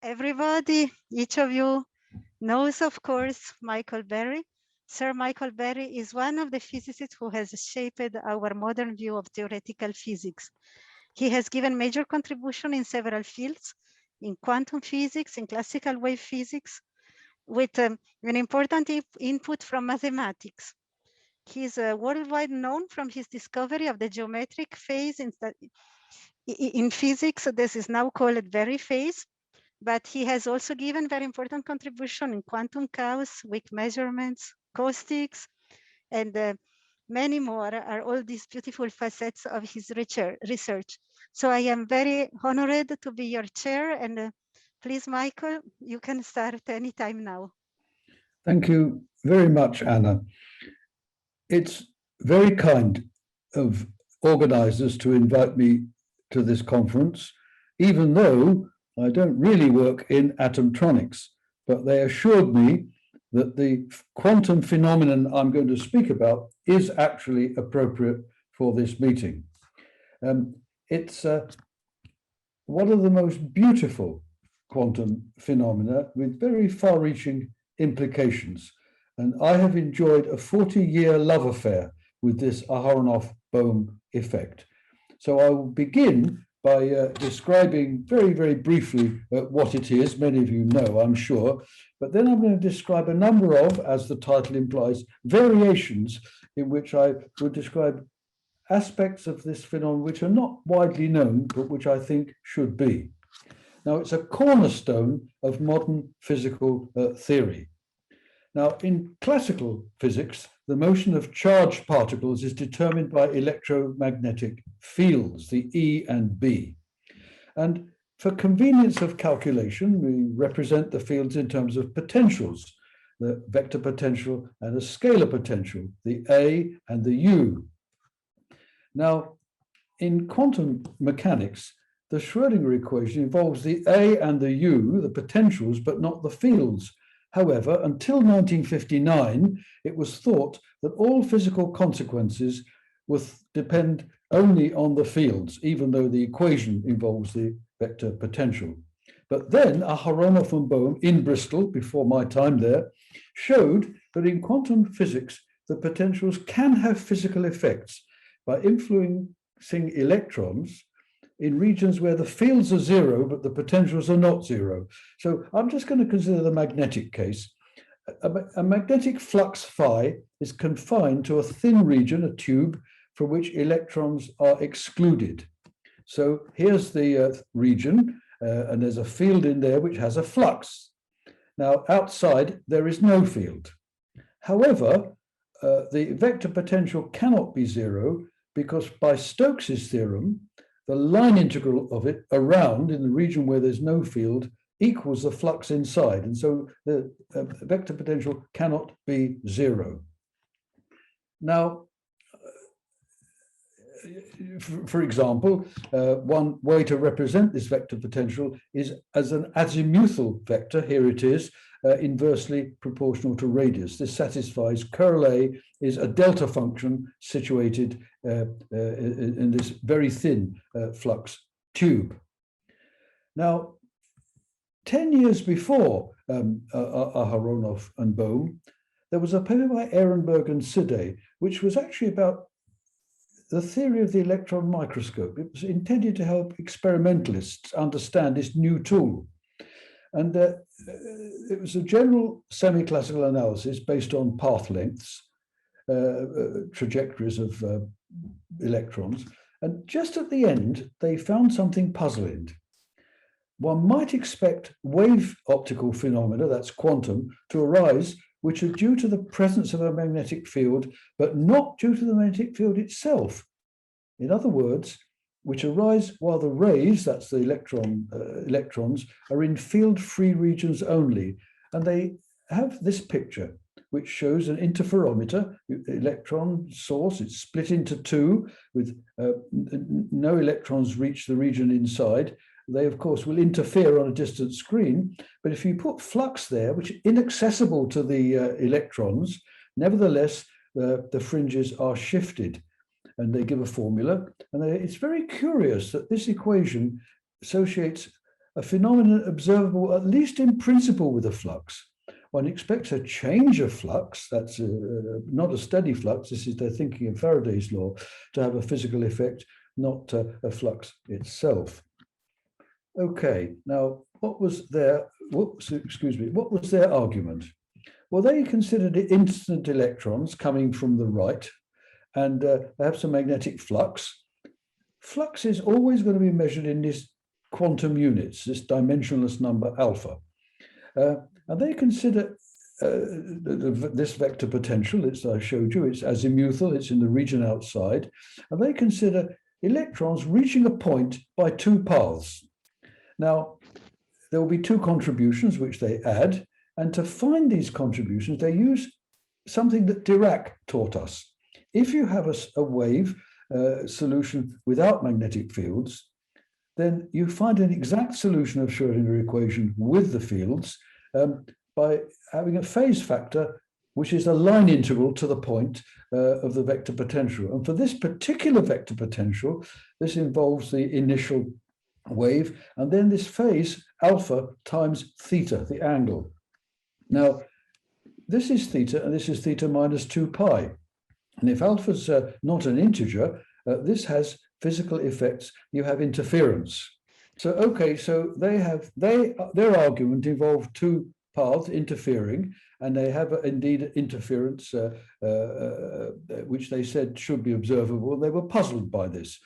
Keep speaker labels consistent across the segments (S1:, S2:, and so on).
S1: Everybody, each of you knows, of course, Michael Berry. Sir Michael Berry is one of the physicists who has shaped our modern view of theoretical physics. He has given major contribution in several fields, in quantum physics, in classical wave physics, with an important input from mathematics. He is worldwide known from his discovery of the geometric phase in physics. This is now called Berry phase. But he has also given very important contribution in quantum chaos, weak measurements, caustics, and many more are all these beautiful facets of his research. So I am very honored to be your chair, and please, Michael, you can start anytime now.
S2: Thank you very much, Anna. It's very kind of organizers to invite me to this conference, even though I don't really work in atomtronics, but they assured me that the quantum phenomenon I'm going to speak about is actually appropriate for this meeting. It's one of the most beautiful quantum phenomena with very far-reaching implications. And I have enjoyed a 40-year love affair with this Aharonov-Bohm effect. So I will begin by describing very, very briefly what it is. Many of you know, I'm sure. But then I'm going to describe a number of, as the title implies, variations in which I would describe aspects of this phenomenon which are not widely known, but which I think should be. Now, it's a cornerstone of modern physical theory. Now, in classical physics, the motion of charged particles is determined by electromagnetic fields, the E and B. And for convenience of calculation, we represent the fields in terms of potentials, the vector potential and a scalar potential, the A and the U. Now, in quantum mechanics, the Schrödinger equation involves the A and the U, the potentials, but not the fields. However, until 1959, it was thought that all physical consequences would depend only on the fields, even though the equation involves the vector potential. But then Aharonov and Bohm in Bristol, before my time there, showed that in quantum physics, the potentials can have physical effects by influencing electrons in regions where the fields are zero, but the potentials are not zero. So I'm just going to consider the magnetic case. A magnetic flux phi is confined to a thin region, a tube, from which electrons are excluded. So here's the region, and there's a field in there which has a flux. Now, outside, there is no field. However, the vector potential cannot be zero because by Stokes's theorem, the line integral of it around in the region where there's no field equals the flux inside. And so the vector potential cannot be zero. Now, for example, one way to represent this vector potential is as an azimuthal vector. Here it is, inversely proportional to radius. This satisfies curl A is a delta function situated in this very thin flux tube. Now, 10 years before Aharonov and Bohm, there was a paper by Ehrenberg and Sidey, which was actually about the theory of the electron microscope. It was intended to help experimentalists understand this new tool. And it was a general semi-classical analysis based on path lengths, trajectories of electrons. And just at the end, they found something puzzling. One might expect wave optical phenomena, that's quantum, to arise which are due to the presence of a magnetic field, but not due to the magnetic field itself. In other words, which arise while the rays, that's the electrons, are in field-free regions only. And they have this picture, which shows an interferometer, electron source. It's split into two with no electrons reach the region inside. They, of course, will interfere on a distant screen. But if you put flux there, which is inaccessible to the electrons, nevertheless, the fringes are shifted. And they give a formula. And it's very curious that this equation associates a phenomenon observable at least in principle with a flux. One expects a change of flux, that's not a steady flux, this is they're thinking of Faraday's law, to have a physical effect, not a flux itself. Okay, now what was their argument? Well, they considered instant electrons coming from the right, and they have some magnetic flux. Flux is always going to be measured in this quantum units, this dimensionless number alpha. And they consider this vector potential, I showed you, it's azimuthal, it's in the region outside, and they consider electrons reaching a point by two paths. Now, there will be two contributions which they add, and to find these contributions, they use something that Dirac taught us. If you have a wave solution without magnetic fields, then you find an exact solution of Schrödinger equation with the fields by having a phase factor, which is a line integral to the point of the vector potential. And for this particular vector potential, this involves the initial wave, and then this phase alpha times theta, the angle. Now, this is theta, and this is theta minus 2 pi. And if alpha's not an integer, this has physical effects. You have interference. So, okay, so their argument involved two paths interfering, and they have indeed interference, which they said should be observable. They were puzzled by this.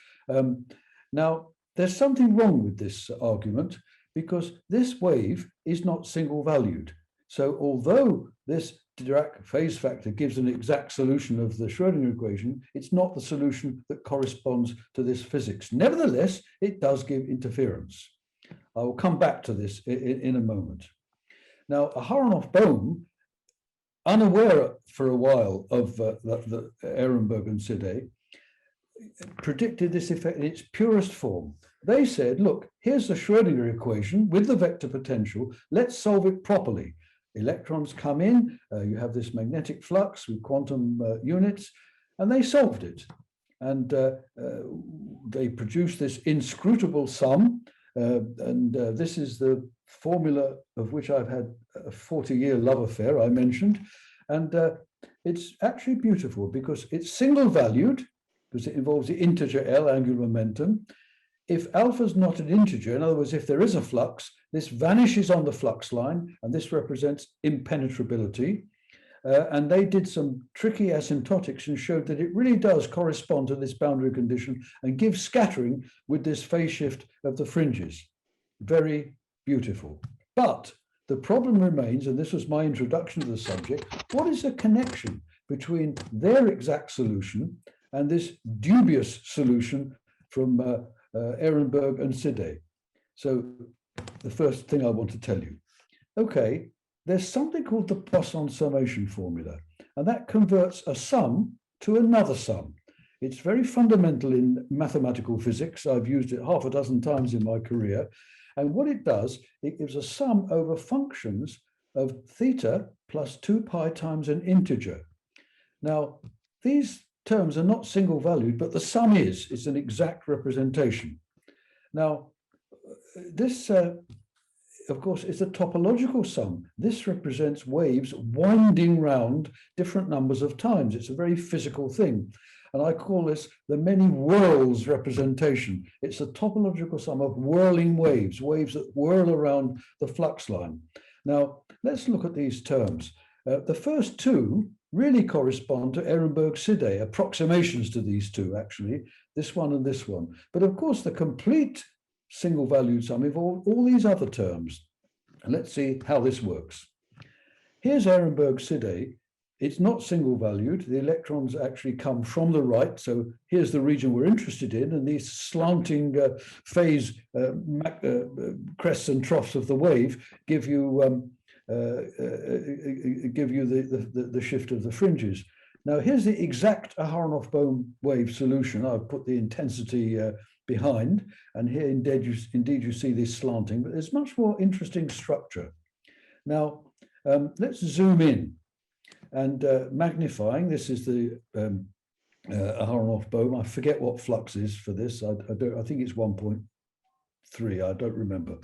S2: Now, there's something wrong with this argument, because this wave is not single valued. So although this Dirac phase factor gives an exact solution of the Schrödinger equation, it's not the solution that corresponds to this physics. Nevertheless, it does give interference. I will come back to this in a moment. Now, Aharonov-Bohm, unaware for a while of the Ehrenberg and Sidé, predicted this effect in its purest form. They said, look, here's the Schrödinger equation with the vector potential. Let's solve it properly. Electrons come in, you have this magnetic flux with quantum units, and they solved it. And they produced this inscrutable sum, and this is the formula of which I've had a 40-year love affair, I mentioned. And it's actually beautiful because it's single valued, because it involves the integer L, angular momentum. If alpha is not an integer, in other words, if there is a flux, this vanishes on the flux line, and this represents impenetrability. And they did some tricky asymptotics and showed that it really does correspond to this boundary condition and gives scattering with this phase shift of the fringes. Very beautiful. But the problem remains, and this was my introduction to the subject, what is the connection between their exact solution and this dubious solution from Ehrenberg and Sidé? So the first thing I want to tell you, okay, there's something called the Poisson summation formula, and that converts a sum to another sum. It's very fundamental in mathematical physics. I've used it half a dozen times in my career. And what it does, it gives a sum over functions of theta plus 2 pi times an integer. Now, these terms are not single valued, but the sum is. It's an exact representation. Now, this, of course, is a topological sum. This represents waves winding round different numbers of times. It's a very physical thing. And I call this the many whirls representation. It's a topological sum of whirling waves, waves that whirl around the flux line. Now, let's look at these terms. The first two really correspond to Ehrenberg-Sidé, approximations to these two, actually, this one and this one. But of course, the complete single valued sum involves all these other terms. And let's see how this works. Here's Ehrenberg-Sidé. It's not single valued. The electrons actually come from the right. So here's the region we're interested in. And these slanting phase crests and troughs of the wave give you the shift of the fringes. Now, here's the exact Aharonov-Bohm wave solution. I've put the intensity behind, and here indeed you see this slanting, but there's much more interesting structure. Now, let's zoom in and magnifying. This is the Aharonov-Bohm. I forget what flux is for this. I think it's 1.3. I don't remember.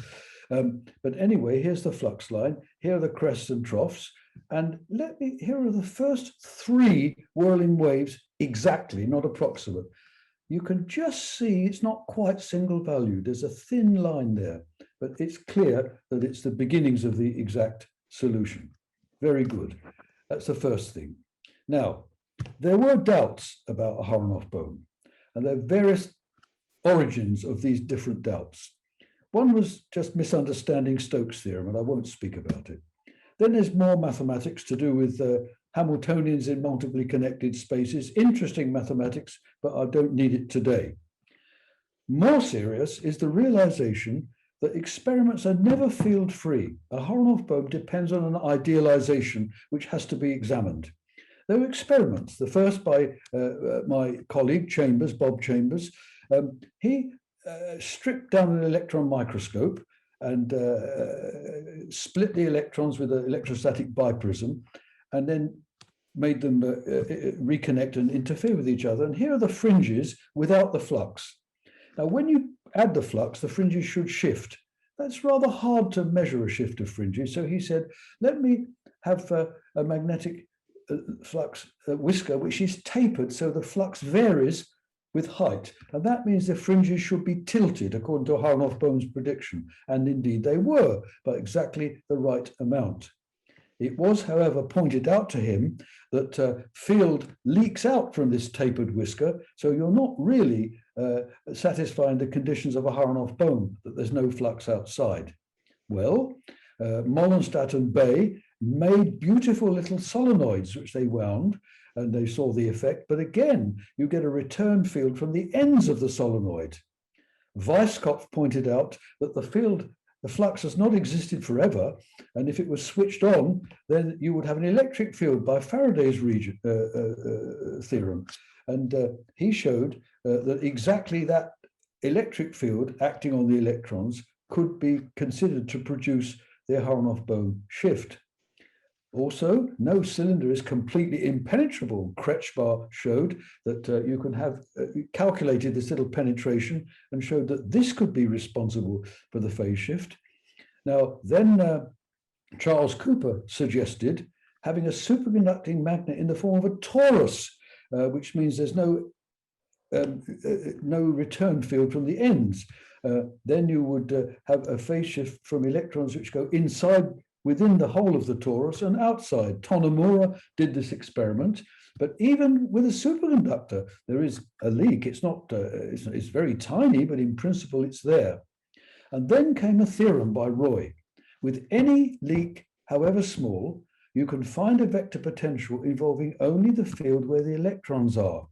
S2: But anyway, here's the flux line. Here are the crests and troughs. And here are the first 3 whirling waves exactly, not approximate. You can just see it's not quite single valued. There's a thin line there, but it's clear that it's the beginnings of the exact solution. Very good. That's the first thing. Now, there were doubts about Aharonov-Bohm, and there are various origins of these different doubts. One was just misunderstanding Stokes' theorem, and I won't speak about it. Then there's more mathematics to do with Hamiltonians in multiply connected spaces. Interesting mathematics, but I don't need it today. More serious is the realization that experiments are never field-free. Aharonov-Bohm depends on an idealization which has to be examined. There were experiments, the first by my colleague Chambers, Bob Chambers. He stripped down an electron microscope and split the electrons with an electrostatic biprism, and then made them reconnect and interfere with each other. And here are the fringes without the flux. Now, when you add the flux, the fringes should shift. That's rather hard to measure a shift of fringes. So he said, let me have a magnetic flux whisker, which is tapered so the flux varies with height. And that means the fringes should be tilted according to Aharonov-Bohm's prediction. And indeed they were, by exactly the right amount. It was, however, pointed out to him that field leaks out from this tapered whisker, so you're not really satisfying the conditions of Aharonov-Bohm, that there's no flux outside. Well, Mollenstadt and Bay made beautiful little solenoids, which they wound, and they saw the effect. But again, you get a return field from the ends of the solenoid. Weisskopf pointed out that the flux has not existed forever, and if it was switched on, then you would have an electric field by Faraday's theorem. And he showed that exactly that electric field acting on the electrons could be considered to produce the Aharonov-Bohm shift. Also, no cylinder is completely impenetrable. Kretschmer showed that you can have calculated this little penetration and showed that this could be responsible for the phase shift. Now, then Charles Cooper suggested having a superconducting magnet in the form of a torus, which means there's no return field from the ends. Then you would have a phase shift from electrons which go inside within the whole of the torus and outside. Tonomura did this experiment, but even with a superconductor, there is a leak. It's not, it's very tiny, but in principle it's there. And then came a theorem by Roy. With any leak, however small, you can find a vector potential involving only the field where the electrons are.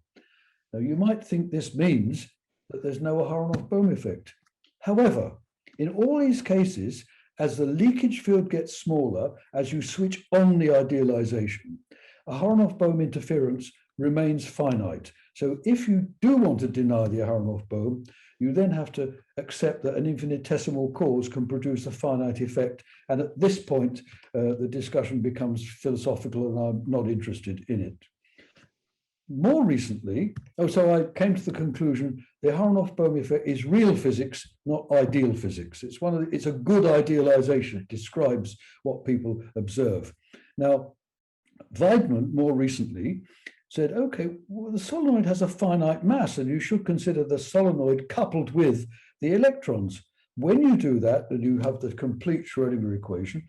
S2: Now, you might think this means that there's no Aharonov-Bohm effect. However, in all these cases, as the leakage field gets smaller, as you switch on the idealization, Aharonov-Bohm interference remains finite. So if you do want to deny the Aharonov-Bohm, you then have to accept that an infinitesimal cause can produce a finite effect. And at this point, the discussion becomes philosophical, and I'm not interested in it. More recently, so I came to the conclusion the Aharonov-Bohm effect is real physics, not ideal physics. It's a good idealization. It describes what people observe. Now, Weidmann more recently said, okay, well, the solenoid has a finite mass, and you should consider the solenoid coupled with the electrons. When you do that, and you have the complete Schrödinger equation,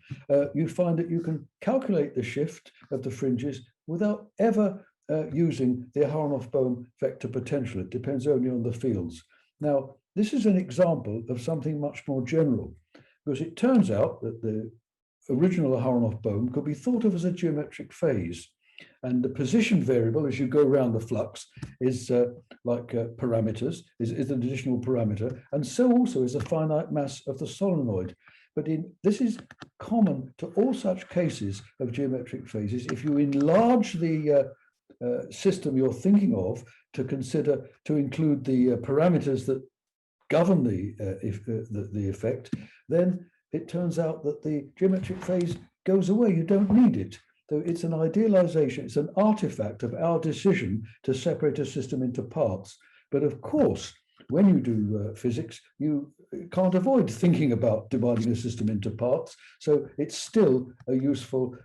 S2: you find that you can calculate the shift of the fringes without ever using the Aharonov-Bohm vector potential. It depends only on the fields. Now, this is an example of something much more general, because it turns out that the original Aharonov-Bohm could be thought of as a geometric phase. And the position variable, as you go around the flux, is like parameters, is an additional parameter. And so also is a finite mass of the solenoid. But this is common to all such cases of geometric phases. If you enlarge the system you're thinking of to include the parameters that govern the effect, then it turns out that the geometric phase goes away. You don't need it. So it's an idealization, it's an artifact of our decision to separate a system into parts. But of course, when you do physics, you can't avoid thinking about dividing a system into parts. So it's still a useful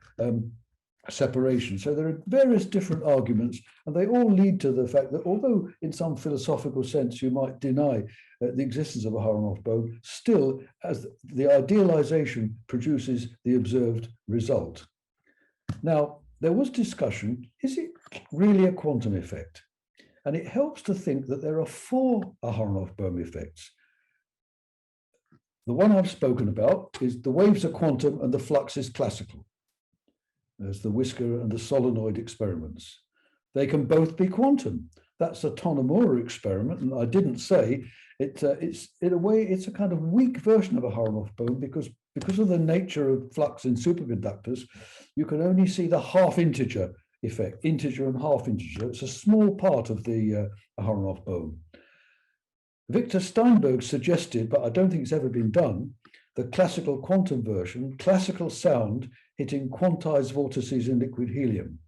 S2: separation. So there are various different arguments, and they all lead to the fact that although in some philosophical sense you might deny the existence of Aharonov-Bohm, still as the idealization produces the observed result. Now, there was discussion, is it really a quantum effect? And it helps to think that there are 4 Aharonov-Bohm effects. The one I've spoken about is the waves are quantum and the flux is classical. There's the whisker and the solenoid experiments. They can both be quantum. That's a Tonomura experiment, and I didn't say it's in a way it's a kind of weak version of Aharonov-Bohm because of the nature of flux in superconductors, you can only see the half integer effect, integer and half integer. It's a small part of the Aharonov-Bohm. Victor Steinberg suggested, but I don't think it's ever been done, the classical quantum version, classical sound hitting quantized vortices in liquid helium.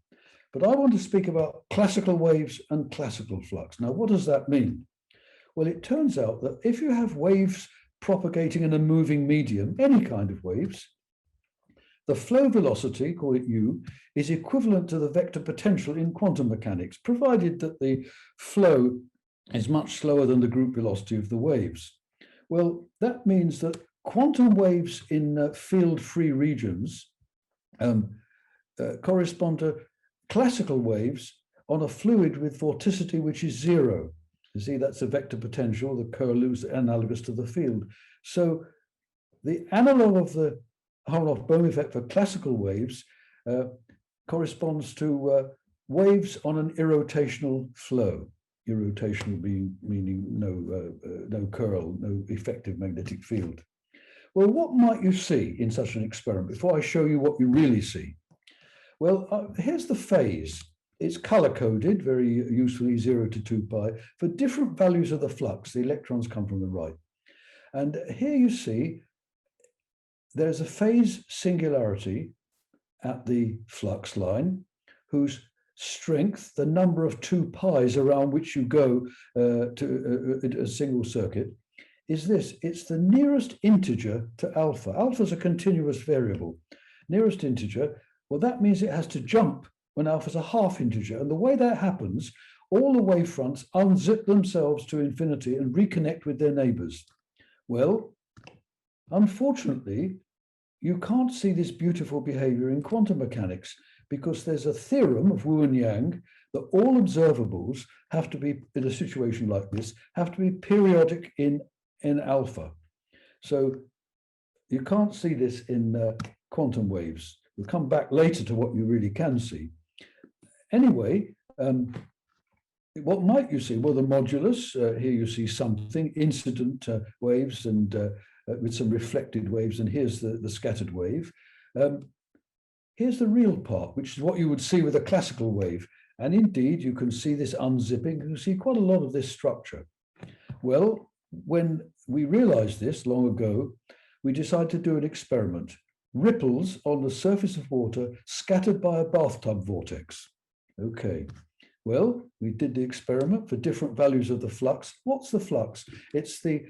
S2: But I want to speak about classical waves and classical flux. Now, what does that mean? Well, it turns out that if you have waves propagating in a moving medium, any kind of waves, the flow velocity, call it u, is equivalent to the vector potential in quantum mechanics, provided that the flow is much slower than the group velocity of the waves. Well, that means that quantum waves in field-free regions correspond to classical waves on a fluid with vorticity which is 0. You see, that's a vector potential, the curlew is analogous to the field. So the analog of the Aharonov-Bohm effect for classical waves corresponds to waves on an irrotational flow. Irrotational meaning no curl, no effective magnetic field. Well, what might you see in such an experiment before I show you what you really see? Well, here's the phase. It's color-coded, very usefully 0 to 2 pi. For different values of the flux, the electrons come from the right. And here you see there's a phase singularity at the flux line whose strength, the number of 2 pi's around which you go to a single circuit, is this. It's the nearest integer to alpha. Alpha is a continuous variable. Nearest integer, well, that means it has to jump when alpha is a half integer. And the way that happens, all the wavefronts unzip themselves to infinity and reconnect with their neighbors. Well, unfortunately, you can't see this beautiful behavior in quantum mechanics because there's a theorem of Wu and Yang that all observables have to be, in a situation like this, have to be periodic in alpha. So you can't see this in quantum waves. We'll come back later to what you really can see. Anyway, what might you see? Well, the modulus, here you see something, incident waves and with some reflected waves, and here's the scattered wave. Here's the real part, which is what you would see with a classical wave. And indeed, you can see this unzipping. You see quite a lot of this structure. Well, when we realized this long ago, we decided to do an experiment. Ripples on the surface of water scattered by a bathtub vortex. Okay, well, we did the experiment for different values of the flux. What's the flux? It's the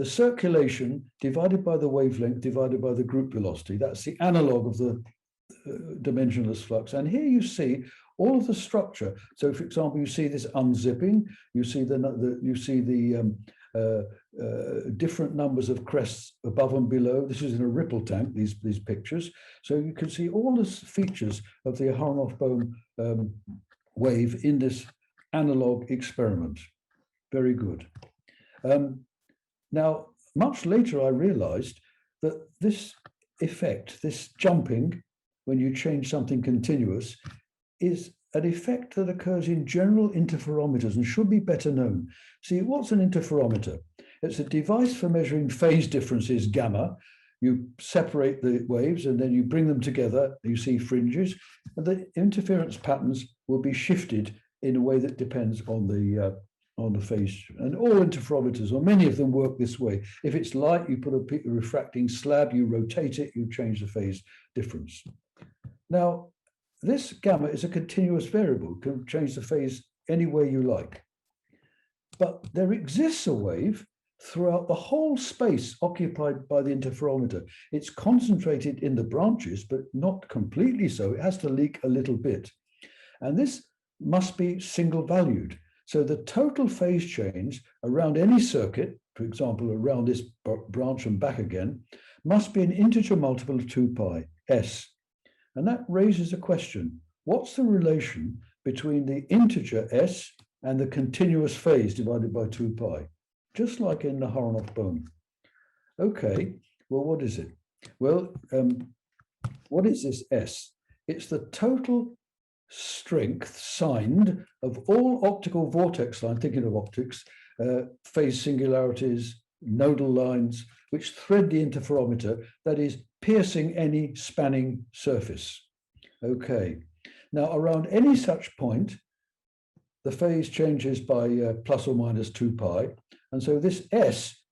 S2: circulation divided by the wavelength divided by the group velocity. That's the analog of the dimensionless flux. And here you see all of the structure. So, for example, you see this unzipping. You see the different numbers of crests above and below. This is in a ripple tank, these pictures. So you can see all the features of the Aharonov-Bohm wave in this analog experiment. Very good. Now, much later, I realized that this effect, this jumping, when you change something continuous, is an effect that occurs in general interferometers and should be better known. See, what's an interferometer? It's a device for measuring phase differences, gamma. You separate the waves and then you bring them together, you see fringes, and the interference patterns will be shifted in a way that depends on the phase. And all interferometers, or many of them, work this way. If it's light, you put a refracting slab, you rotate it, you change the phase difference. Now, this gamma is a continuous variable, can change the phase any way you like. but there exists a wave throughout the whole space occupied by the interferometer. It's concentrated in the branches, but not completely so. It has to leak a little bit. And this must be single valued. So the total phase change around any circuit, for example, around this branch and back again, must be an integer multiple of 2 pi, s. And that raises a question. What's the relation between the integer s and the continuous phase divided by 2 pi? Just like in the Aharonov-Bohm. Okay, well, what is it? Well, what is this S? It's the total strength signed of all optical vortex lines, thinking of optics, phase singularities, nodal lines, which thread the interferometer, that is piercing any spanning surface. Okay, now around any such point, the phase changes by plus or minus 2 pi. And so this S,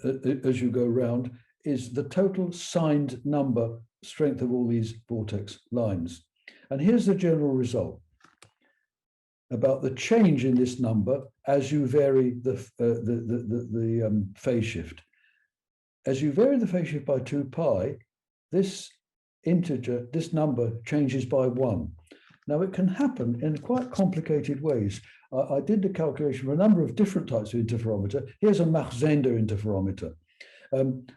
S2: as you go around, is the total signed number strength of all these vortex lines. And here's the general result about the change in this number as you vary the phase shift. As you vary the phase shift by 2 pi, this integer, this number changes by 1. Now, it can happen in quite complicated ways. I did the calculation for a number of different types of interferometer. Here's a Mach-Zehnder interferometer.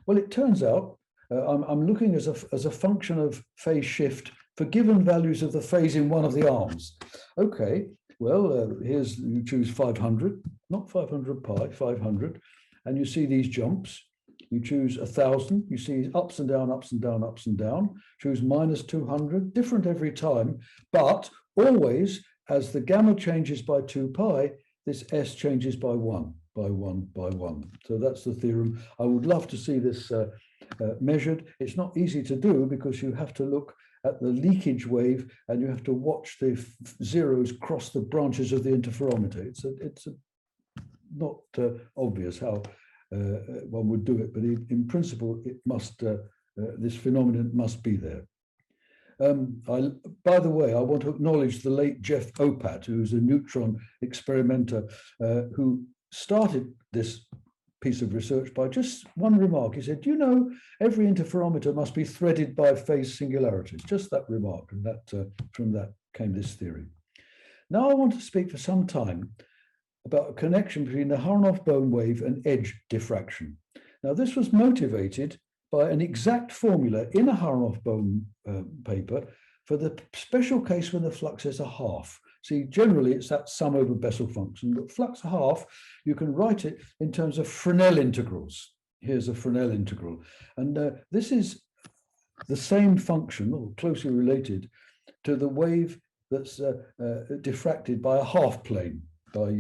S2: Well, it turns out I'm looking as a function of phase shift for given values of the phase in one of the arms. Okay, well, here's, you choose 500, not 500 pi, 500, and you see these jumps. You choose 1,000, you see ups and down, ups and down, ups and down. Choose minus 200, different every time, but always as the gamma changes by 2 pi, this S changes by 1, by 1, by 1. So that's the theorem. I would love to see this measured. It's not easy to do because you have to look at the leakage wave and you have to watch the zeros cross the branches of the interferometer. It's not obvious how one would do it, but in principle, it must. This phenomenon must be there. By the way, I want to acknowledge the late Jeff Opat, who's a neutron experimenter, who started this piece of research by just one remark. He said, "Do you know every interferometer must be threaded by phase singularities?" Just that remark, and that from that came this theory. Now I want to speak for some time about a connection between the Aharonov-Bohm wave and edge diffraction. Now, this was motivated by an exact formula in a Aharonov-Bohm paper for the special case when the flux is a half. See, generally it's that sum over Bessel function, but flux a half, you can write it in terms of Fresnel integrals. Here's a Fresnel integral. And this is the same function, or closely related, to the wave that's diffracted by a half plane, by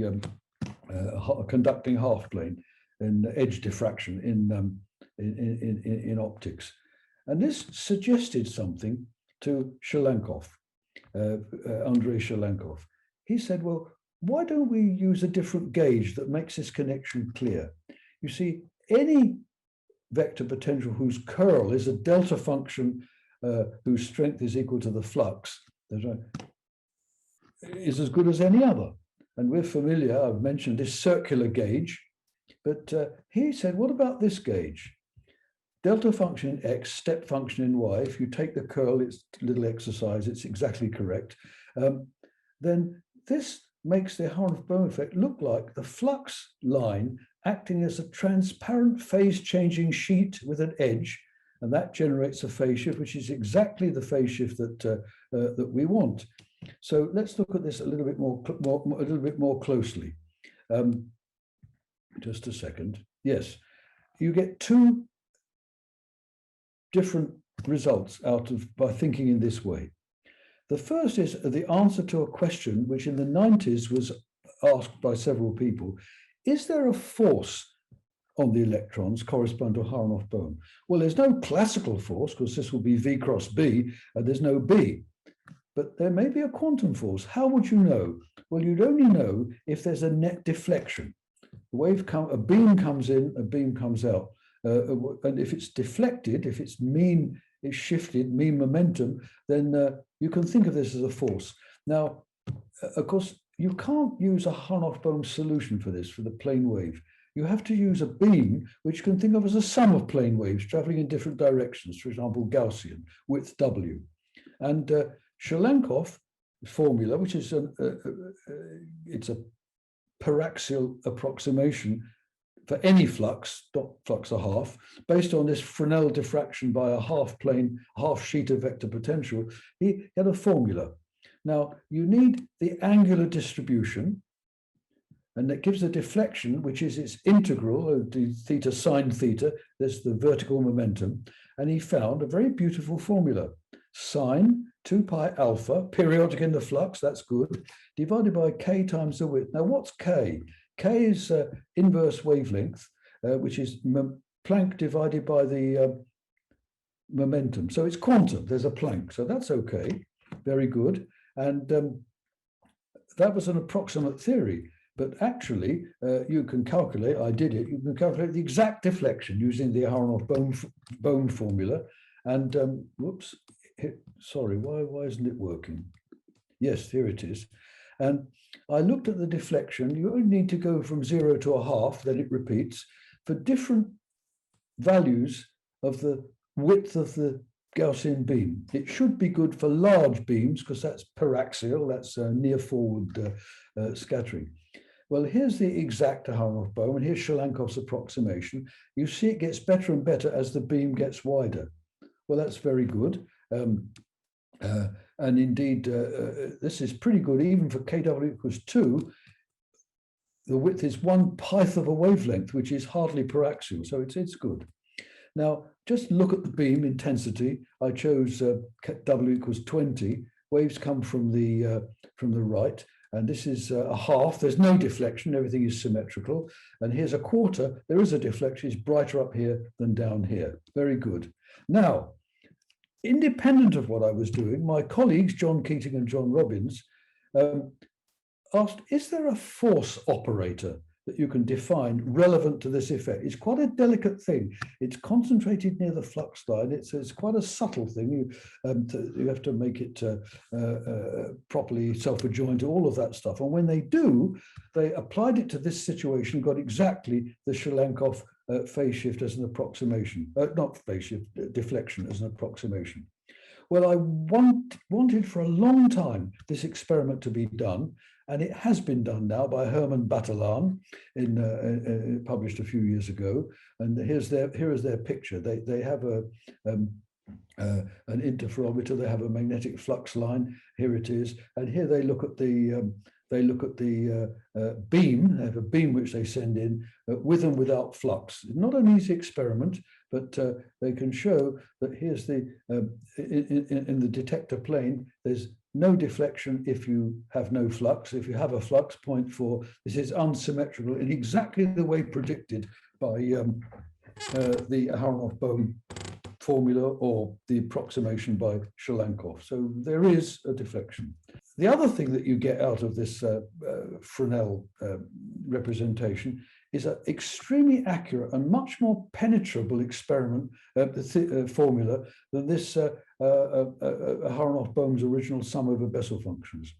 S2: a conducting half plane in edge diffraction in optics. And this suggested something to Shelenkov, Andrei Shelenkov. He said, well, why don't we use a different gauge that makes this connection clear? You see, any vector potential whose curl is a delta function whose strength is equal to the flux is as good as any other. And we're familiar, I've mentioned this circular gauge, but he said, what about this gauge? Delta function in X, step function in Y. If you take the curl, it's a little exercise, it's exactly correct. Then this makes the Aharonov-Bohm effect look like the flux line acting as a transparent phase changing sheet with an edge, and that generates a phase shift, which is exactly the phase shift that we want. So let's look at this a little bit more closely. Just a second. Yes, you get two different results by thinking in this way. The first is the answer to a question which in the 90s was asked by several people. Is there a force on the electrons corresponding to Aharonov-Bohm? Well, there's no classical force because this will be V cross B and there's no B. But there may be a quantum force. How would you know? Well, you'd only know if there's a net deflection. A beam comes in, a beam comes out. And if it's deflected, if its mean is shifted, mean momentum, then you can think of this as a force. Now, of course, you can't use a Aharonov-Bohm solution for this, for the plane wave. You have to use a beam, which you can think of as a sum of plane waves traveling in different directions, for example, Gaussian, width W. And Shelenkov formula, which is it's a paraxial approximation for any flux, dot flux a half, based on this Fresnel diffraction by a half plane, half sheet of vector potential. He had a formula. Now, you need the angular distribution, and that gives the deflection, which is its integral of the theta sine theta. There's the vertical momentum. And he found a very beautiful formula. Sine 2 pi alpha, periodic in the flux, that's good, divided by k times the width. Now, what's k? K is inverse wavelength, which is Planck divided by the momentum. So it's quantum, there's a Planck, so that's okay, very good. And that was an approximate theory, but actually you can calculate, I did it, you can calculate the exact deflection using the Aharonov-Bohm formula. And whoops, sorry, why isn't it working? Yes, here it is. And I looked at the deflection. You only need to go from 0 to a half, then it repeats, for different values of the width of the Gaussian beam. It should be good for large beams because that's paraxial, that's near forward scattering. Well, here's the exact Aharonov-Bohm, and here's Shelenkov's approximation. You see it gets better and better as the beam gets wider. Well, that's very good. And indeed, this is pretty good, even for kW equals 2. The width is 1/5 of a wavelength, which is hardly paraxial, so it's good. Now, just look at the beam intensity. I chose W equals 20. Waves come from the right, and this is a half. There's no deflection, everything is symmetrical. And here's a quarter. There is a deflection, it's brighter up here than down here. Very good. Now, independent of what I was doing, my colleagues, John Keating and John Robbins, asked, is there a force operator that you can define relevant to this effect? It's quite a delicate thing. It's concentrated near the flux line. It's quite a subtle thing. You have to make it properly self-adjoint, all of that stuff. And when they do, they applied it to this situation, got exactly the Shelenkov phase shift as an approximation, not phase shift, deflection as an approximation. Well, I wanted for a long time this experiment to be done, and it has been done now by Herman Batalan, published a few years ago. And here is their picture. They have an interferometer. They have a magnetic flux line. Here it is, and here they look at the beam. They have a beam which they send in with and without flux. Not an easy experiment, but they can show that here's the in the detector plane. There's no deflection if you have no flux. If you have a flux, 0.4. This is unsymmetrical in exactly the way predicted by the Aharonov-Bohm formula or the approximation by Shelenkov. So there is a deflection. The other thing that you get out of this Fresnel representation is an extremely accurate and much more penetrable experiment formula than this Aharonov-Bohm's original sum over Bessel functions.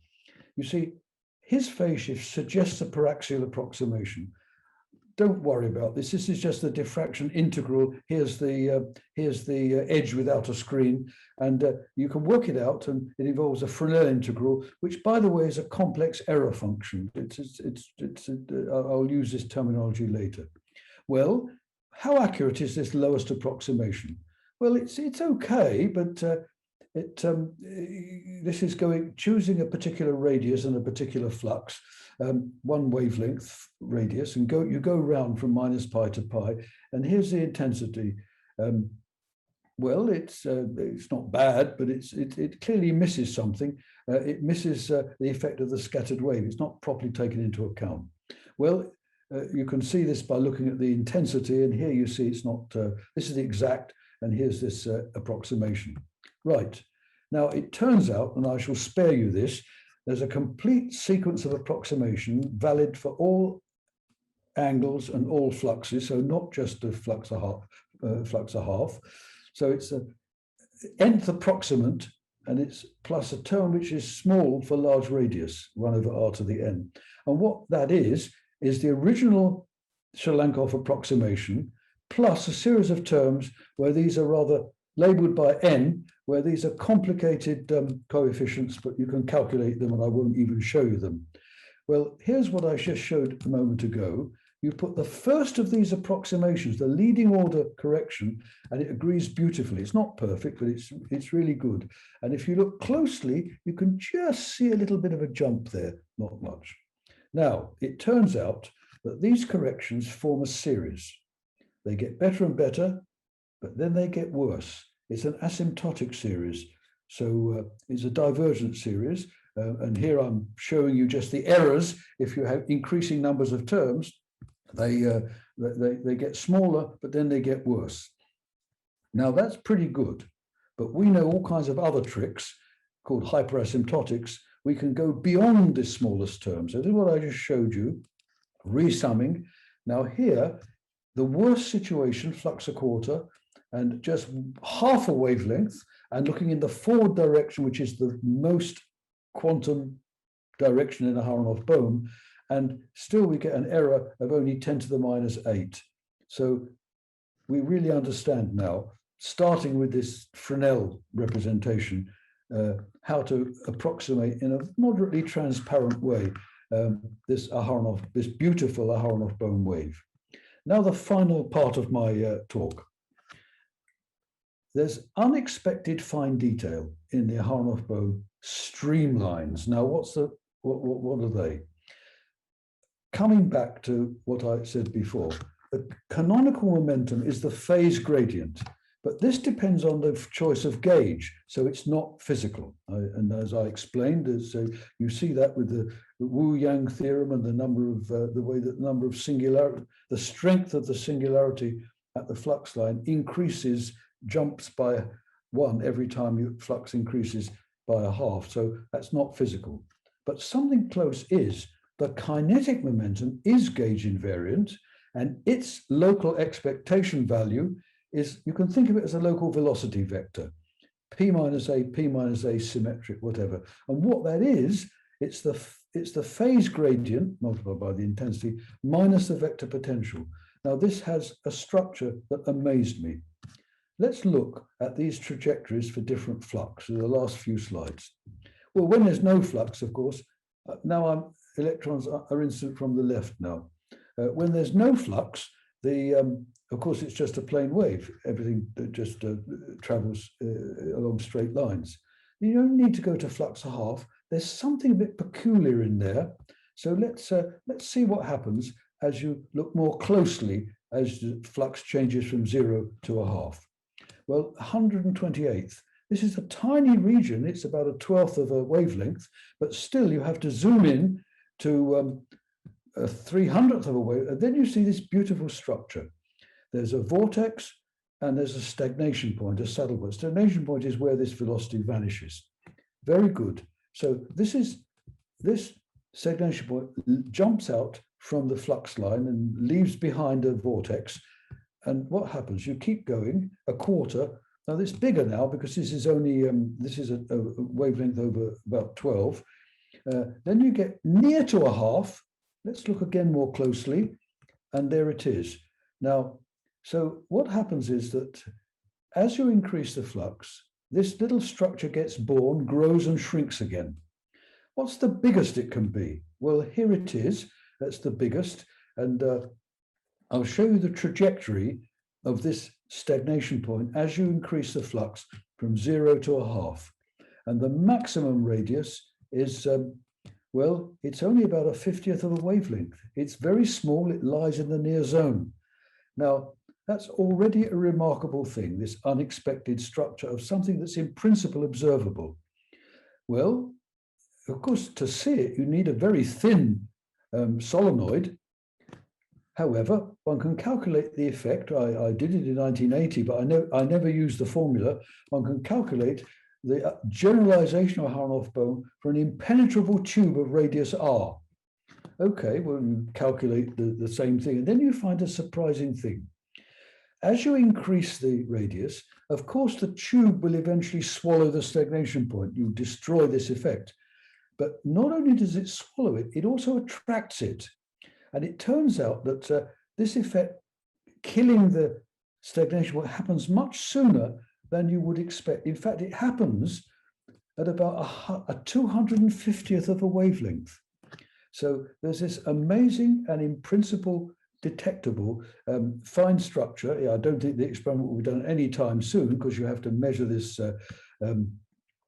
S2: You see, his phase shift suggests a paraxial approximation. Don't worry about this. This is just the diffraction integral. Here's the edge without a screen, and you can work it out. And it involves a Fresnel integral, which, by the way, is a complex error function. I'll use this terminology later. Well, how accurate is this lowest approximation? Well, it's okay, but this is choosing a particular radius and a particular flux. One wavelength radius, and you go round from -pi to pi, and here's the intensity. Well, it's not bad, but it clearly misses something. It misses the effect of the scattered wave. It's not properly taken into account. Well, you can see this by looking at the intensity, and here you see it's not. This is the exact, and here's this approximation. Right. Now it turns out, and I shall spare you this, there's a complete sequence of approximation valid for all angles and all fluxes, so not just the flux a half. So it's a nth approximant and it's plus a term which is small for large radius, 1 over r to the n. And what that is the original Cherenkov approximation plus a series of terms where these are rather labeled by n, where these are complicated coefficients, but you can calculate them and I won't even show you them. Well, here's what I just showed a moment ago. You put the first of these approximations, the leading order correction, and it agrees beautifully. It's not perfect, but it's really good. And if you look closely, you can just see a little bit of a jump there, not much. Now, it turns out that these corrections form a series. They get better and better, but then they get worse. It's an asymptotic series. So it's a divergent series. And here I'm showing you just the errors. If you have increasing numbers of terms, they get smaller, but then they get worse. Now that's pretty good, but we know all kinds of other tricks called hyperasymptotics. We can go beyond this smallest term. So this is what I just showed you, resumming. Now here, the worst situation, flux a quarter, and just half a wavelength, and looking in the forward direction, which is the most quantum direction in Aharonov-Bohm, and still we get an error of only 10 to the minus 8. So we really understand now, starting with this Fresnel representation, how to approximate in a moderately transparent way this beautiful Aharonov-Bohm wave. Now the final part of my talk. There's unexpected fine detail in the Aharonov-Bohm streamlines. Now, what are they? Coming back to what I said before, the canonical momentum is the phase gradient, but this depends on the choice of gauge, so it's not physical. And as I explained, so you see that with the Wu-Yang theorem and the number of the way that the number of singularity, the strength of the singularity at the flux line increases, jumps by 1 every time your flux increases by a half. So that's not physical, but something close is. The kinetic momentum is gauge invariant, and its local expectation value is, you can think of it as a local velocity vector, p minus a symmetric, whatever. And what that is, it's the phase gradient multiplied by the intensity minus the vector potential. Now this has a structure that amazed me. Let's look at these trajectories for different flux in the last few slides. Well, when there's no flux, of course, now electrons are incident from the left now. When there's no flux, of course, it's just a plane wave. Everything just travels along straight lines. You don't need to go to flux a half. There's something a bit peculiar in there. So let's see what happens as you look more closely as the flux changes from 0 to a half. Well, 128th. This is a tiny region. It's about a 1/12 of a wavelength, but still you have to zoom in to a 300th of a wave, and then you see this beautiful structure. There's a vortex and there's a stagnation point, a saddle point. Stagnation point is where this velocity vanishes. Very good. So this stagnation point jumps out from the flux line and leaves behind a vortex. And what happens? You keep going a quarter. Now it's bigger now because this is only this is a wavelength over about 12. Then you get near to a half. Let's look again more closely, and there it is. Now, so what happens is that as you increase the flux, this little structure gets born, grows and shrinks again. What's the biggest it can be? Well, here it is. That's the biggest, and I'll show you the trajectory of this stagnation point as you increase the flux from 0 to a half. And the maximum radius is, well, it's only about a 50th of a wavelength. It's very small, it lies in the near zone. Now, that's already a remarkable thing, this unexpected structure of something that's in principle observable. Well, of course, to see it, you need a very thin solenoid. However, one can calculate the effect. I did it in 1980, but I never used the formula. One can calculate the generalization of Aharonov-Bohm for an impenetrable tube of radius r. Okay, well, you calculate the same thing, and then you find a surprising thing. as you increase the radius, of course, the tube will eventually swallow the stagnation point. You destroy this effect. But not only does it swallow it, it also attracts it. And it turns out that this effect, killing the stagnation point, happens much sooner than you would expect. In fact, it happens at about a 250th of a wavelength. So there's this amazing and in principle detectable fine structure. Yeah, I don't think the experiment will be done any time soon because you have to measure this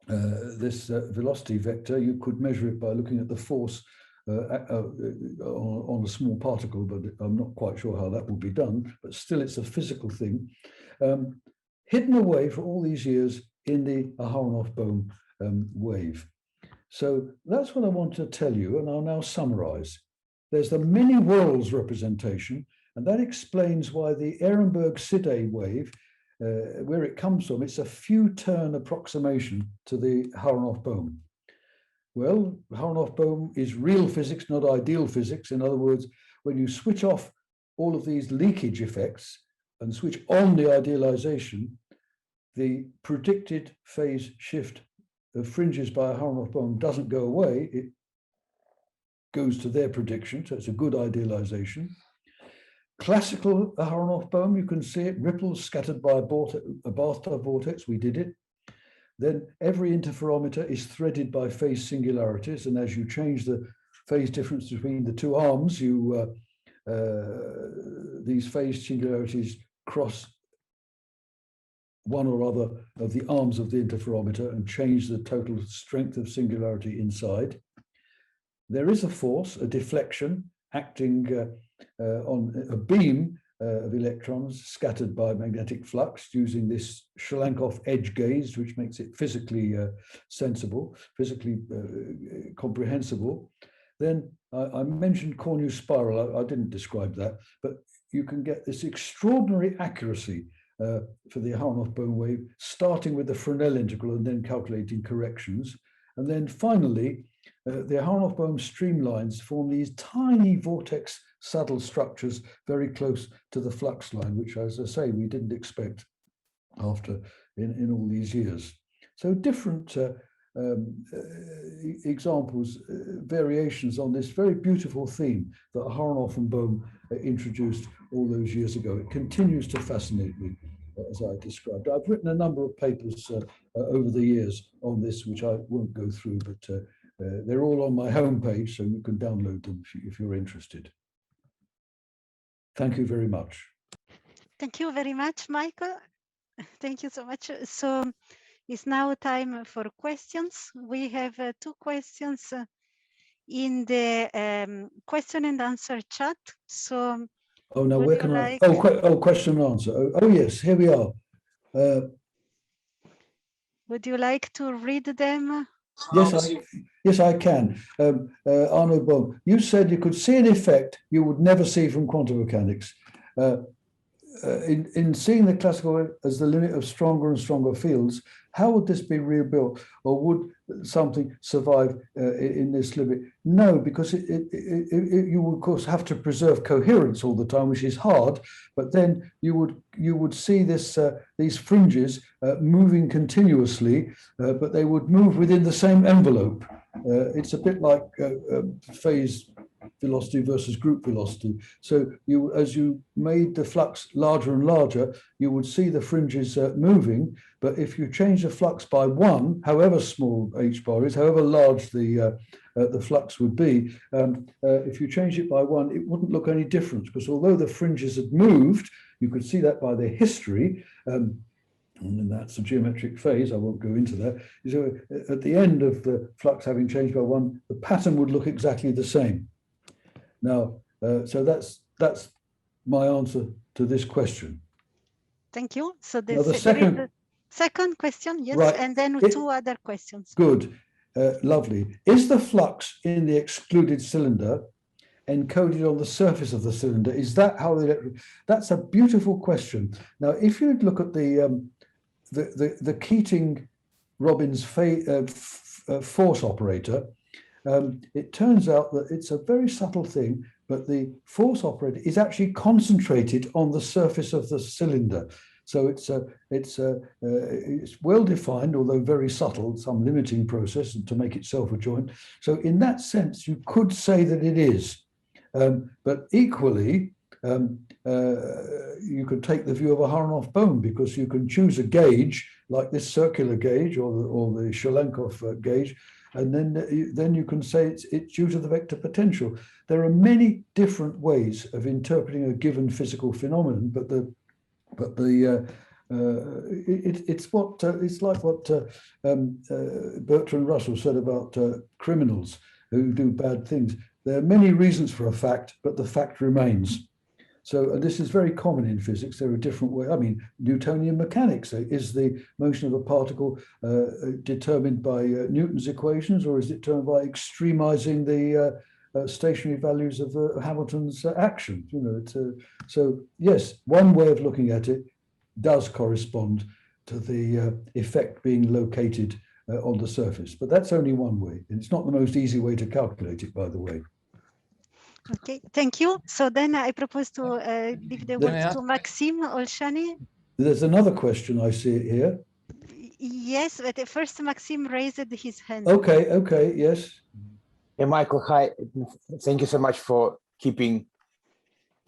S2: velocity vector. You could measure it by looking at the force on a small particle, but I'm not quite sure how that will be done. But still, it's a physical thing, hidden away for all these years in the Aharonov-Bohm wave. So that's what I want to tell you, and I'll now summarize. There's the many worlds representation, and that explains why the Ehrenberg-Sidday wave, where it comes from, it's a few-turn approximation to the Aharonov-Bohm. Well, Aharonov-Bohm is real physics, not ideal physics. In other words, when you switch off all of these leakage effects and switch on the idealization, the predicted phase shift of fringes by Aharonov-Bohm doesn't go away. It goes to their prediction, so it's a good idealization. Classical Aharonov-Bohm, you can see it, ripples scattered by a bathtub vortex, we did it. Then every interferometer is threaded by phase singularities, and as you change the phase difference between the two arms, these phase singularities cross one or other of the arms of the interferometer and change the total strength of singularity inside. There is a force, a deflection, acting on a beam of electrons scattered by magnetic flux using this Cherenkov edge gauge, which makes it physically sensible, physically comprehensible. Then I mentioned Cornu spiral. I didn't describe that, but you can get this extraordinary accuracy for the Aharonov-Bohm wave, starting with the Fresnel integral and then calculating corrections. And then finally, the Aharonov-Bohm streamlines form these tiny vortex saddle structures very close to the flux line, which, as I say, we didn't expect after in all these years. So different examples, variations on this very beautiful theme that Aharonov and Bohm introduced all those years ago. It continues to fascinate me, as I described. I've written a number of papers over the years on this, which I won't go through, but they're all on my homepage, so you can download them if you're interested. Thank you very much.
S1: Thank you very much, Michael. Thank you so much. So it's now time for questions. We have two questions in the question and answer chat. So,
S2: oh, now where can I? Oh, question and answer. Oh, yes, here we are.
S1: Would you like to read them?
S2: Yes, I can. Arno Bohm, you said you could see an effect you would never see from quantum mechanics. In seeing the classical wave as the limit of stronger and stronger fields, how would this be rebuilt, or would something survive in this limit? No, because you would of course have to preserve coherence all the time, which is hard. But then you would see this these fringes moving continuously, but they would move within the same envelope. It's a bit like phase velocity versus group velocity. So as you made the flux larger and larger, you would see the fringes moving. But if you change the flux by one, however small h bar is, however large the flux would be, if you change it by one, it wouldn't look any different, because although the fringes had moved, you could see that by their history. And that's a geometric phase, I won't go into that. So at the end of the flux having changed by one, the pattern would look exactly the same. Now, so that's my answer to this question.
S1: Thank you. So
S2: now the second
S1: question, yes,
S2: right,
S1: and then two other questions.
S2: Good, lovely. Is the flux in the excluded cylinder encoded on the surface of the cylinder? Is that how that's a beautiful question. Now, if you look at the Keating-Robbins force operator, it turns out that it's a very subtle thing. but the force operator is actually concentrated on the surface of the cylinder. So it's well defined, although very subtle, some limiting process to make itself a joint. So in that sense, you could say that it is. But equally, you could take the view of Aharonov-Bohm, because you can choose a gauge like this circular gauge or the Shelenkov gauge, and then you can say it's due to the vector potential. There are many different ways of interpreting a given physical phenomenon, it's like what Bertrand Russell said about criminals who do bad things. There are many reasons for a fact, but the fact remains. So this is very common in physics. There are different ways. I mean, Newtonian mechanics, is the motion of a particle determined by Newton's equations, or is it determined by extremizing the stationary values of Hamilton's action? You know, so yes, one way of looking at it does correspond to the effect being located on the surface, but that's only one way. And it's not the most easy way to calculate it, by the way.
S1: Okay, thank you. So then I propose to give the word to Maxime Olshani.
S2: There's another question, I see it here.
S1: Yes, but first Maxime raised his hand.
S2: Okay, yes.
S3: Hey, Michael, hi. Thank you so much for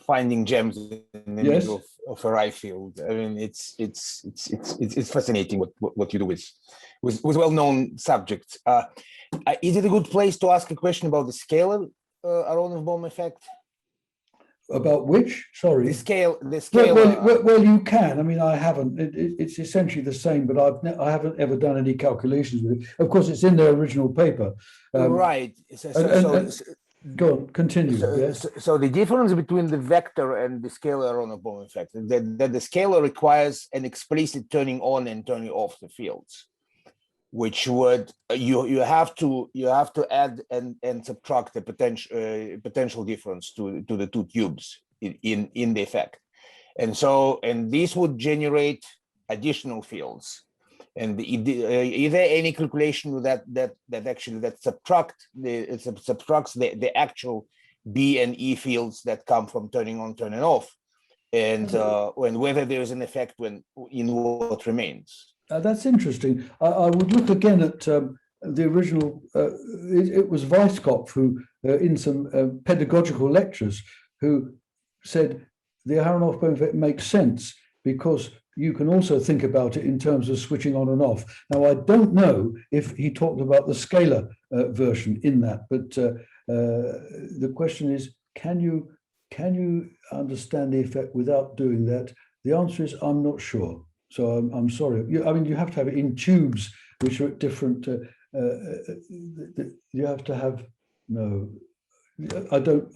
S3: finding gems in the middle of a rye field. I mean, it's fascinating what you do with well-known subjects. Is it a good place to ask a question about the scalar Aharonov-Bohm effect?
S2: About which? Sorry.
S3: The scale.
S2: Well, you can. I mean, I haven't. It's essentially the same, but I haven't ever done any calculations with it. Of course, it's in their original paper.
S3: Right.
S2: Go on, continue.
S3: So the difference between the vector and the scalar Aharonov-Bohm effect is that the scalar requires an explicit turning on and turning off the fields, which would you have to add and subtract the potential difference to the two tubes in the effect, and this would generate additional fields. And is there any calculation that actually subtracts the actual B and E fields that come from turning on, turning off, and whether there is an effect in what remains?
S2: That's interesting. I would look again at the original. It was Weisskopf who, in some pedagogical lectures, who said the Aharonov-Bohm effect makes sense because you can also think about it in terms of switching on and off. Now, I don't know if he talked about the scalar version in that, but the question is, can you understand the effect without doing that? The answer is, I'm not sure. So I'm sorry. I mean, you have to have it in tubes which are at different. You have to have no. I don't.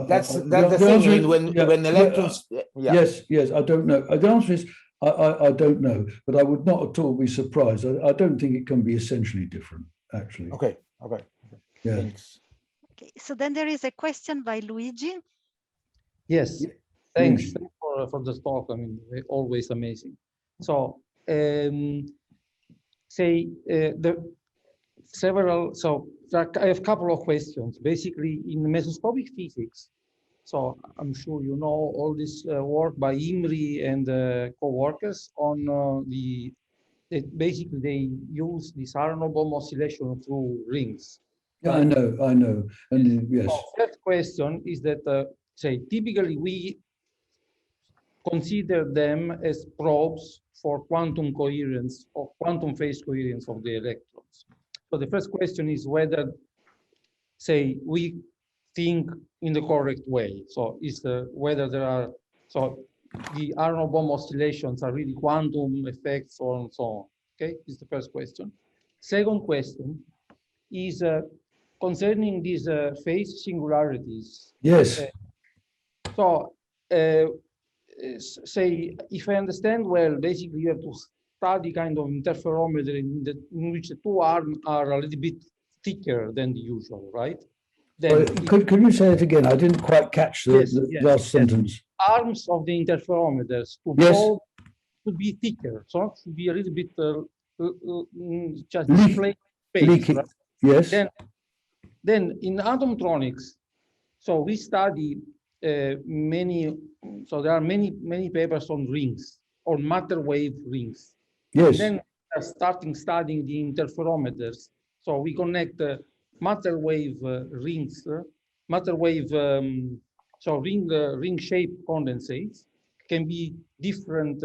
S3: That's the thing. When electrons.
S2: Yes. I don't know. The answer is I don't know, but I would not at all be surprised. I don't think it can be essentially different, actually.
S3: Okay.
S2: Yeah.
S3: Thanks.
S1: Okay. So then there is a question by Luigi.
S4: Yes. Thanks for the talk. I mean, always amazing. So, I have a couple of questions. Basically, in mesoscopic physics, so I'm sure you know all this work by Imri and co-workers on basically they use this Aharonov-Bohm oscillation through rings.
S2: Yeah, I know. And yes.
S4: So first question is that, typically we consider them as probes for quantum coherence or quantum phase coherence of the electrons. So the first question is whether, we think in the correct way. So whether there are, the Aharonov-Bohm oscillations are really quantum effects and so on. Okay, is the first question. Second question is concerning these phase singularities.
S2: Yes.
S4: If I understand well, basically you have to study kind of interferometer in which the two arms are a little bit thicker than the usual, right? Then
S2: could you say it again? I didn't quite catch the last sentence.
S4: Arms of the interferometers to be thicker, so it should be a little bit just display space. Right?
S2: Yes.
S4: Then in atomtronics, So we study many, so there are many papers on rings, on matter wave rings.
S2: Yes.
S4: And then we are starting studying the interferometers. So we connect matter wave rings, matter wave, so ring shaped condensates can be different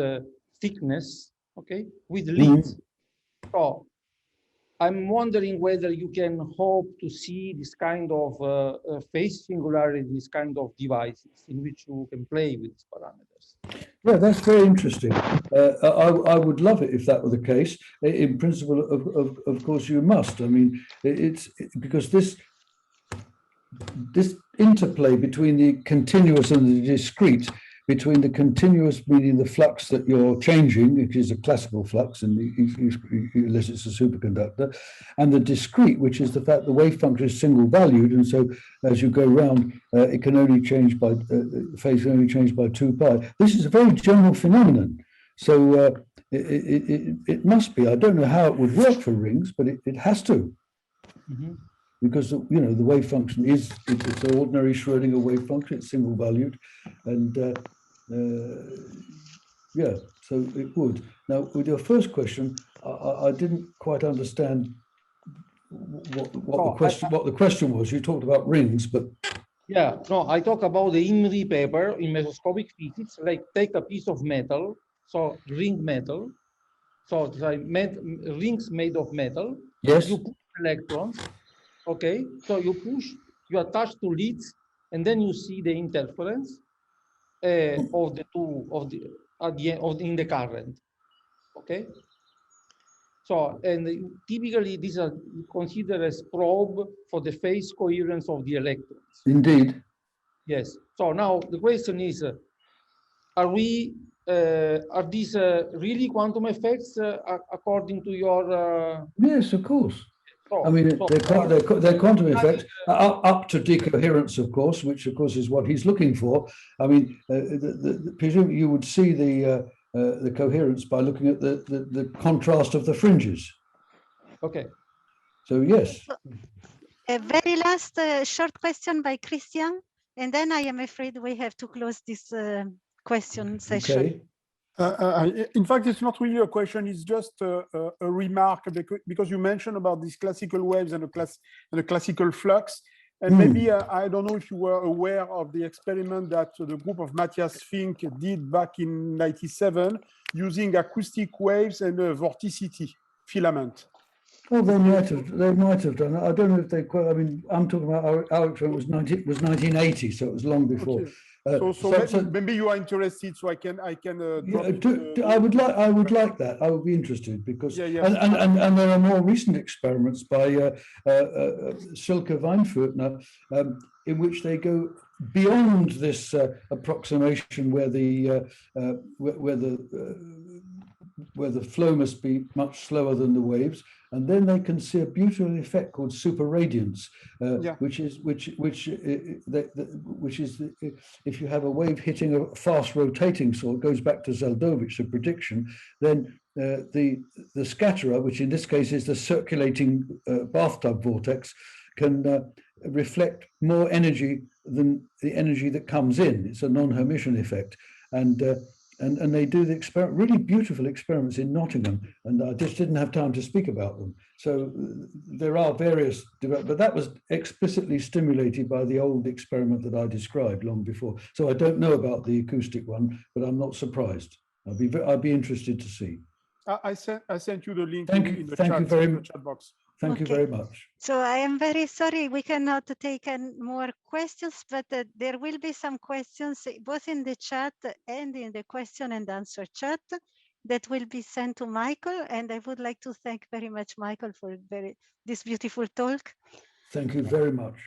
S4: thickness, okay, with leads. So I'm wondering whether you can hope to see this kind of phase singularity, this kind of devices in which you can play with these parameters.
S2: Yeah, that's very interesting. I would love it if that were the case. In principle, of course, you must. I mean, it's because this interplay between the continuous and the discrete, between the continuous meaning the flux that you're changing, which is a classical flux, and unless it's a superconductor, and the discrete, which is the fact the wave function is single valued, and so as you go round, it can only change by phase can only change by 2 pi. This is a very general phenomenon. So it must be. I don't know how it would work for rings, but it has to.
S4: Mm-hmm.
S2: Because the wave function is it's an ordinary Schrödinger wave function. It's single valued, and yeah, so it would. Now, with your first question, I didn't quite understand what the question was. You talked about rings, but
S4: yeah, no, I talk about the IMRI paper in mesoscopic physics. Like take a piece of metal, so ring metal, so rings made of metal.
S2: yes,
S4: You put electrons. Okay, so you attach to leads, and then you see the interference of the two at the end in the current. Okay, so and typically these are considered as probe for the phase coherence of the electrons.
S2: indeed.
S4: Yes. So now the question is, are these really quantum effects according to your?
S2: Yes, of course.
S4: Oh,
S2: I mean,
S4: so
S2: they're quantum effects up to decoherence, of course, which of course is what he's looking for. I mean, presumably you would see the coherence by looking at the contrast of the fringes.
S4: okay.
S2: So yes.
S1: A very last short question by Christian, and then I am afraid we have to close this question session.
S2: Okay.
S5: In fact, it's not really a question, it's just a remark, because you mentioned about these classical waves and a classical flux. And maybe, I don't know if you were aware of the experiment that the group of Matthias Fink did back in '97 using acoustic waves and a vorticity filament.
S2: Well, they might have done it. I don't know if they quite. I mean, I'm talking about our experiment was 1980, so it was long before.
S5: Okay. So maybe you are interested, so I can.
S2: Yeah, I would like that. I would be interested because
S5: yeah.
S2: And there are more recent experiments by Silke Weinfurtner in which they go beyond this approximation where the flow must be much slower than the waves, and then they can see a beautiful effect called superradiance, which is if you have a wave hitting a fast rotating source, it goes back to Zeldovich, the prediction, then the scatterer, which in this case is the circulating bathtub vortex, can reflect more energy than the energy that comes in. It's a non-Hermitian effect, and they do the experiment, really beautiful experiments in Nottingham, and I just didn't have time to speak about them. So there are various, but that was explicitly stimulated by the old experiment that I described long before. So I don't know about the acoustic one, but I'm not surprised. I'd be interested to see.
S5: I sent you the link
S2: in the chat
S5: box.
S2: Thank you very much.
S1: So I am very sorry we cannot take more questions, but there will be some questions both in the chat and in the question and answer chat that will be sent to Michael. And I would like to thank very much Michael for this beautiful talk.
S2: Thank you very much.